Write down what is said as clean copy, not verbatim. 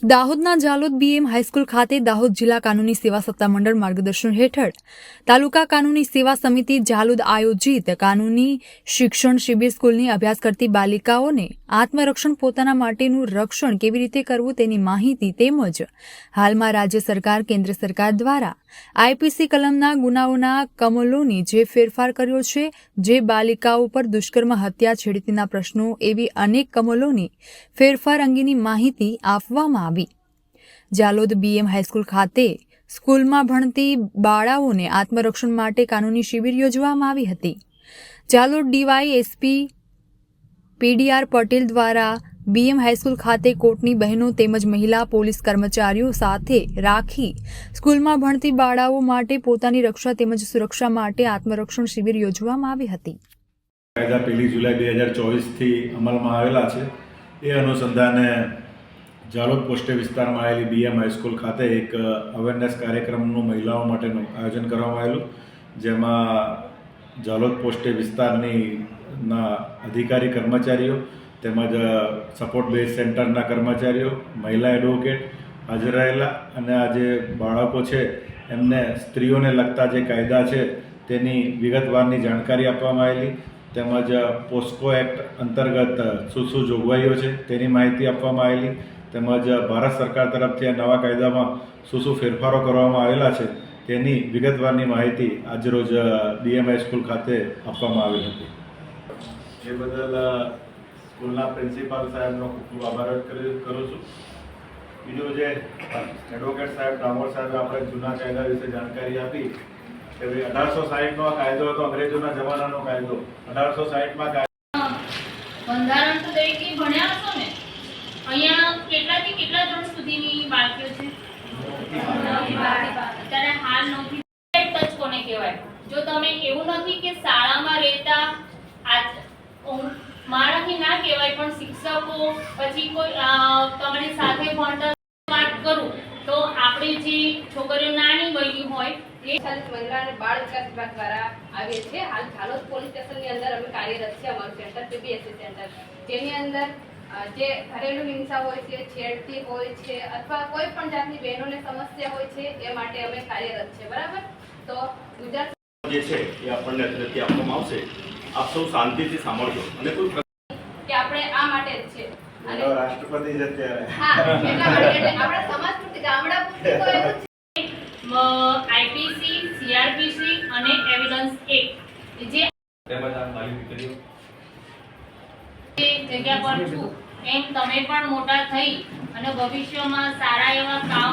દાહોદના Jhalod BM high school ખાતે દાહોદ જિલ્લા કાનૂની સેવા સત્તામંડળ માર્ગદર્શન હેઠળ તાલુકા કાનૂની સેવા સમિતિ જાલોદ આયોજિત કાનૂની શિક્ષણ શિબિર સ્કૂલની અભ્યાસ કરતી બાલિકાઓને આત્મરક્ષણ પોતાના માટેનું રક્ષણ કેવી રીતે કરવું તેની માહિતી તેમજ હાલમાં રાજ્ય સરકાર કેન્દ્ર સરકાર દ્વારા આઈપીસી કલમના ગુનાઓના કમલોની જે ફેરફાર કર્યો છે, જે બાલિકાઓ પર દુષ્કર્મ, હત્યા, છેડતીના પ્રશ્નો એવી અનેક કમલોની ફેરફાર અંગેની માહિતી આપવામાં આવી। જાલોદ બીએમ હાઈસ્કૂલ ખાતે સ્કૂલમાં ભણતી બાળાઓને આત્મરક્ષણ માટે કાનૂની શિબિર યોજવામાં આવી હતી। જાલોદ ડીવાયએસપી પીડીઆર પટેલ દ્વારા બીએમ હાઈસ્કૂલ ખાતે કોર્ટની બહેનો તેમજ મહિલા પોલીસ કર્મચારીઓ સાથે રાખી સ્કૂલમાં ભણતી બાળાઓ માટે પોતાની રક્ષા તેમજ સુરક્ષા માટે આત્મરક્ષણ શિબિર યોજવામાં આવી હતી। કાયદા 1 જુલાઈ 2024 થી અમલમાં આવેલા છે। એ અનુસંધાને જાલોદ પોસ્ટે વિસ્તારમાં આવેલી બીએમ હાઈસ્કૂલ ખાતે એક અવેરનેસ કાર્યક્રમનું મહિલાઓ માટેનું આયોજન કરવામાં આવેલું, જેમાં જાલોદ પોસ્ટે વિસ્તારના અધિકારી કર્મચારીઓ તેમજ સપોર્ટ બેઝ સેન્ટરના કર્મચારીઓ, મહિલા એડવોકેટ હાજર રહેલા અને આ જે બાળકો છે એમને સ્ત્રીઓને લગતા જે કાયદા છે તેની વિગતવારની જાણકારી આપવામાં આવેલી, તેમજ પોસ્કો એક્ટ અંતર્ગત શું જોગવાઈઓ છે તેની માહિતી આપવામાં આવેલી, તેમજ ભારત સરકાર તરફથી આ નવા કાયદામાં શું ફેરફારો કરવામાં આવેલા છે તેની વિગતવારની માહિતી આજરોજ બીએમ હાઈસ્કૂલ ખાતે આપવામાં આવી હતી। એ બદલ સ્કૂલના પ્રિન્સિપાલ સાહેબનો ખૂબ આભાર વ્યક્ત કરું છું। બીજું જે એડવોકેટ સાહેબ ડામોર સાહેબે આપણે જૂના કાયદા વિશે જાણકારી આપી કે ભાઈ 1860નો આ કાયદો હતો, અંગ્રેજોના જમાનાનો કાયદો। 1860માં બંધારણ તો દરેકે ભણ્યા હશો ને? અહીંયા કેટલાથી કેટલા ધોરણ સુધીની બાળકીઓ છે? અત્યારે હાલ 9 થી ટચ કોને કહેવાય? જો તમે એવું નથી કે શાળામાં રહેતા મારાથી ના કહેવાય, પણ શિક્ષકો પછી કોઈ તમારી સાથે ભણતર વાત કરું તો આપણે જે છોકરીઓ નાની વયની હોય એ મહિલા અને બાળ વિકાસ વિભાગ દ્વારા આવીએ છીએ। હાલ જાલોદ પોલીસ સ્ટેશનની અંદર અમે કાર્યરત છે, અમારું સેન્ટર પીબીએસસી સેન્ટર, જેની અંદર જે ઘરેલું હિંસા હોય છે, છેડતી હોય છે અથવા કોઈ પણ જાતની બહેનોને સમસ્યા હોય છે એ માટે અમે કાર્યરત છે। બરાબર? તો ગુજરાત જે છે એ આપણને અત્યારથી આપવામાં આવશે। આપ સૌ શાંતિથી સાંભળજો અને કોઈ કે આપણે આ માટે જ છે અને રાષ્ટ્રપતિ જ અત્યારે હા એટલા માટે એટલે આપણા સમાજ પૂરતી ગામડા પૂરતી તો એવું આઈપીસી, સીઆરપીસી અને એવિડન્સ એક્ટ જે તેમજ આ મારી દીકરીઓ જગ્યા પર છું એમ તમે પણ મોટા થઈ અને ભવિષ્યમાં સારા એવા કામ